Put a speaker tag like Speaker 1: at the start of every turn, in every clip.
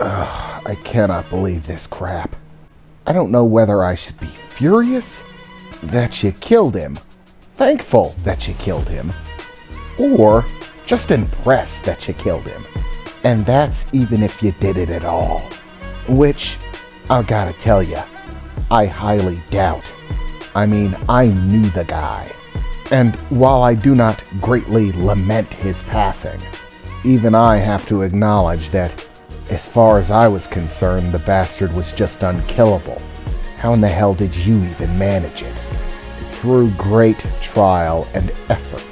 Speaker 1: I cannot believe this crap. I don't know whether I should be furious that you killed him, thankful that you killed him, or just impressed that you killed him. And that's even if you did it at all. Which, I gotta tell you, I highly doubt. I mean, I knew the guy. And while I do not greatly lament his passing, even I have to acknowledge that, as far as I was concerned, the bastard was just unkillable. How in the hell did you even manage it? Through great trial and effort,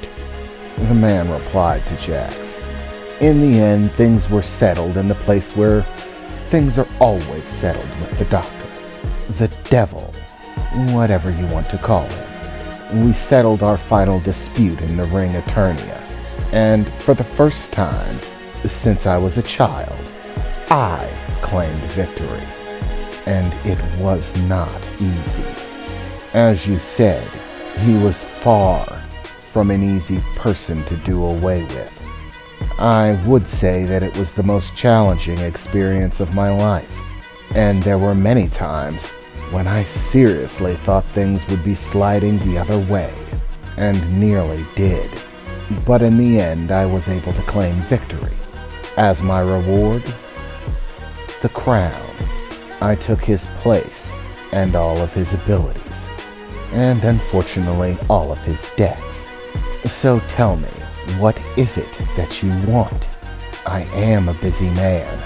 Speaker 1: the man replied to Jax. In the end, things were settled in the place where things are always settled with the doctor. The devil, whatever you want to call him. We settled our final dispute in the Ring Eternia, and for the first time since I was a child, I claimed victory, and it was not easy. As you said, he was far from an easy person to do away with. I would say that it was the most challenging experience of my life, and there were many times when I seriously thought things would be sliding the other way, and nearly did. But in the end, I was able to claim victory. As my reward, the crown. I took his place and all of his abilities, and unfortunately all of his debts. So tell me, what is it that you want? I am a busy man.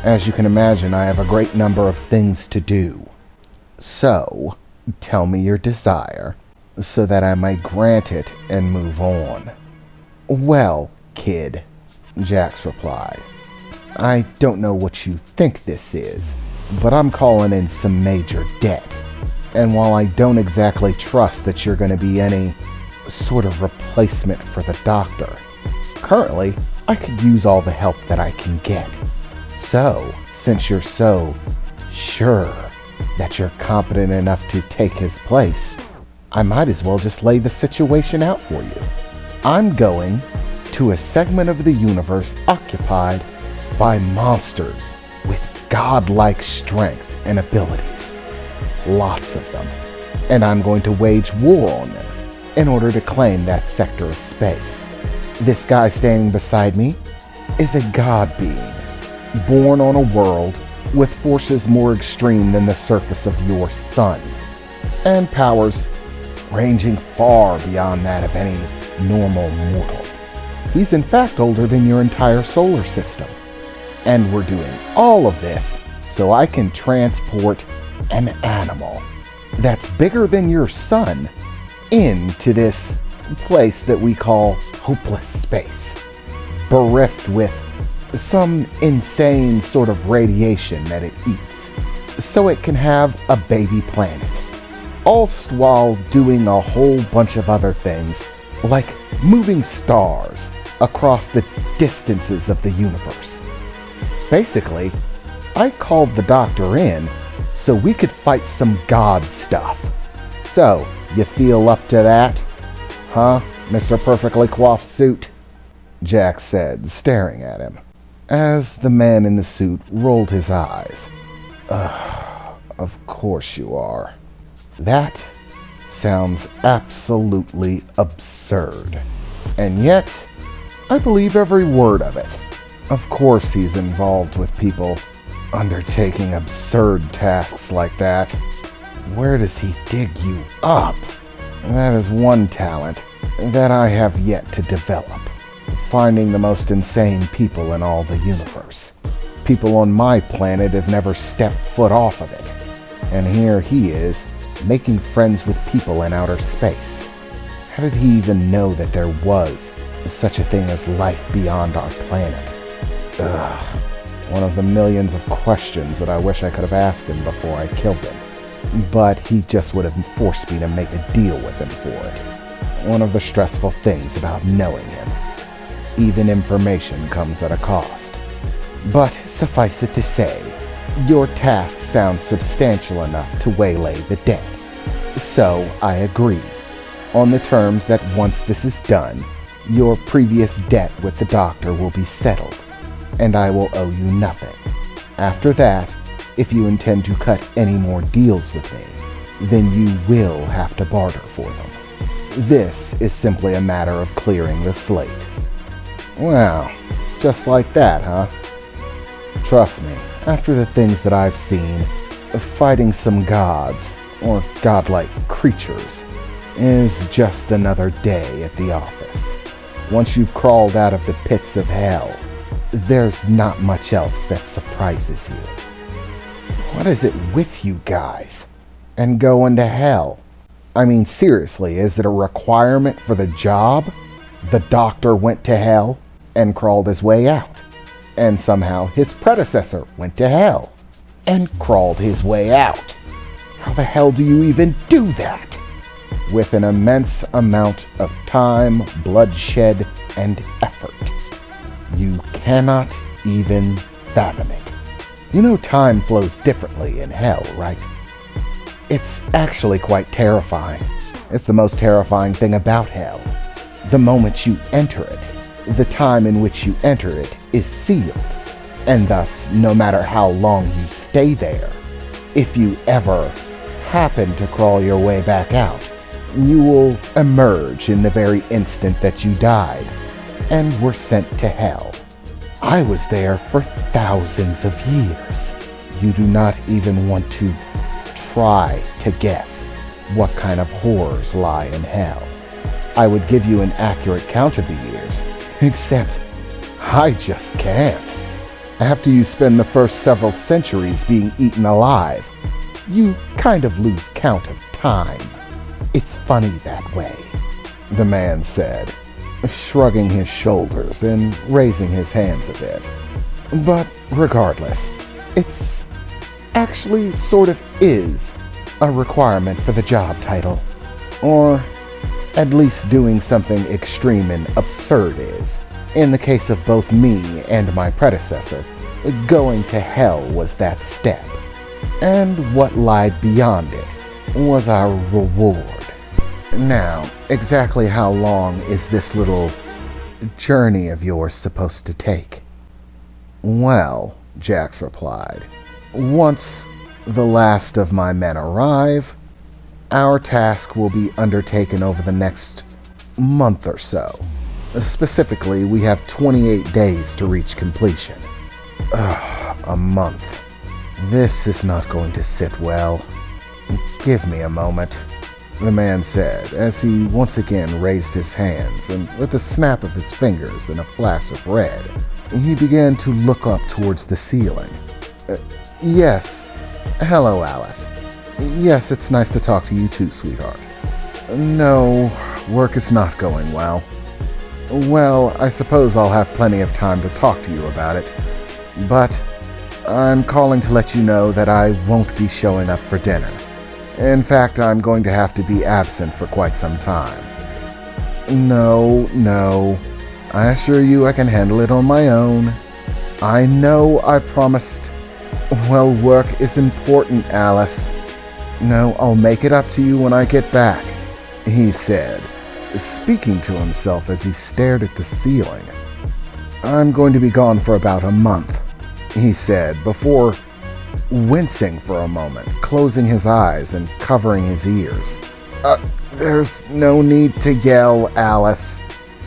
Speaker 1: As you can imagine, I have a great number of things to do. So, tell me your desire, so that I may grant it and move on. Well, kid, Jax replied, I don't know what you think this is, but I'm calling in some major debt. And while I don't exactly trust that you're going to be any sort of replacement for the doctor, currently, I could use all the help that I can get. So, since you're so sure that you're competent enough to take his place, I might as well just lay the situation out for you. I'm going to a segment of the universe occupied by monsters with godlike strength and abilities. Lots of them. And I'm going to wage war on them in order to claim that sector of space. This guy standing beside me is a god being, born on a world with forces more extreme than the surface of your sun, and powers ranging far beyond that of any normal mortal. He's in fact older than your entire solar system. And we're doing all of this so I can transport an animal that's bigger than your sun into this place that we call hopeless space, bereft with some insane sort of radiation that it eats, so it can have a baby planet, all while doing a whole bunch of other things, like moving stars across the distances of the universe. Basically, I called the doctor in so we could fight some god stuff. So, you feel up to that? Huh, Mr. Perfectly Coiffed Suit? Jax said, staring at him, as the man in the suit rolled his eyes. Of course you are. That sounds absolutely absurd. And yet, I believe every word of it. Of course he's involved with people undertaking absurd tasks like that. Where does he dig you up? That is one talent that I have yet to develop. Finding the most insane people in all the universe. People on my planet have never stepped foot off of it. And here he is, making friends with people in outer space. How did he even know that there was such a thing as life beyond our planet? One of the millions of questions that I wish I could have asked him before I killed him. But he just would have forced me to make a deal with him for it. One of the stressful things about knowing him. Even information comes at a cost. But suffice it to say, your task sounds substantial enough to waylay the debt. So I agree, on the terms that once this is done, your previous debt with the doctor will be settled, and I will owe you nothing. After that, if you intend to cut any more deals with me, then you will have to barter for them. This is simply a matter of clearing the slate. Wow, just like that, huh? Trust me, after the things that I've seen, fighting some gods, or godlike creatures, is just another day at the office. Once you've crawled out of the pits of hell, there's not much else that surprises you. What is it with you guys? And going to hell? I mean, seriously, is it a requirement for the job? The doctor went to hell and crawled his way out. And somehow his predecessor went to hell and crawled his way out. How the hell do you even do that? With an immense amount of time, bloodshed, and effort. You cannot even fathom it. You know time flows differently in hell, right? It's actually quite terrifying. It's the most terrifying thing about hell. The moment you enter it, the time in which you enter it is sealed. And thus, no matter how long you stay there, if you ever happen to crawl your way back out, you will emerge in the very instant that you died and were sent to hell. I was there for thousands of years. You do not even want to try to guess what kind of horrors lie in hell. I would give you an accurate count of the years, except I just can't. After you spend the first several centuries being eaten alive, you kind of lose count of time. It's funny that way, the man said, shrugging his shoulders and raising his hands a bit. But regardless, it's actually sort of is a requirement for the job title. Or at least doing something extreme and absurd is. In the case of both me and my predecessor, going to hell was that step. And what lied beyond it was our reward. Now, exactly how long is this little journey of yours supposed to take? Well, Jax replied, once the last of my men arrive, our task will be undertaken over the next month or so. Specifically, we have 28 days to reach completion. A month. This is not going to sit well. Give me a moment, the man said, as he once again raised his hands, and with a snap of his fingers and a flash of red, he began to look up towards the ceiling. Yes. Hello, Alice. Yes, it's nice to talk to you too, sweetheart. No, work is not going well. Well, I suppose I'll have plenty of time to talk to you about it, but I'm calling to let you know that I won't be showing up for dinner. In fact, I'm going to have to be absent for quite some time. No. I assure you I can handle it on my own. I know I promised. Well, work is important, Alice. No, I'll make it up to you when I get back, he said, speaking to himself as he stared at the ceiling. I'm going to be gone for about a month, he said, before wincing for a moment, closing his eyes and covering his ears. There's no need to yell, Alice.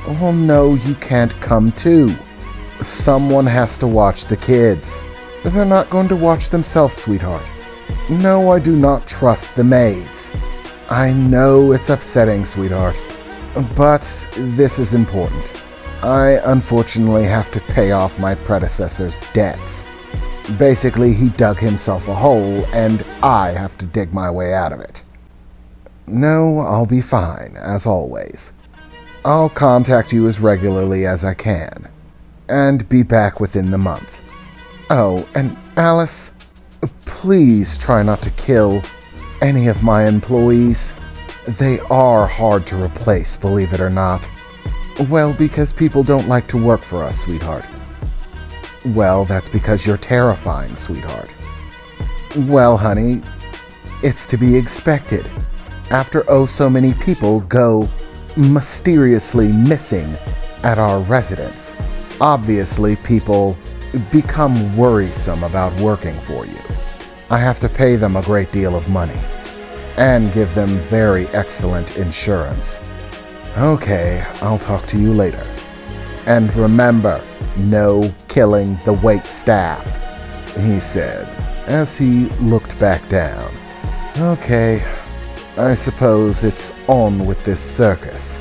Speaker 1: Well, no, you can't come too. Someone has to watch the kids. They're not going to watch themselves, sweetheart. No, I do not trust the maids. I know it's upsetting, sweetheart, but this is important. I unfortunately have to pay off my predecessor's debts. Basically, he dug himself a hole, and I have to dig my way out of it. No, I'll be fine, as always. I'll contact you as regularly as I can, and be back within the month. Oh, and Alice, please try not to kill any of my employees. They are hard to replace, believe it or not. Well, because people don't like to work for us, sweetheart. Well, that's because you're terrifying, sweetheart. Well, honey, it's to be expected. After so many people go mysteriously missing at our residence, obviously people become worrisome about working for you. I have to pay them a great deal of money and give them very excellent insurance. Okay, I'll talk to you later. And remember, no killing the wait staff, he said as he looked back down. Okay, I suppose it's on with this circus.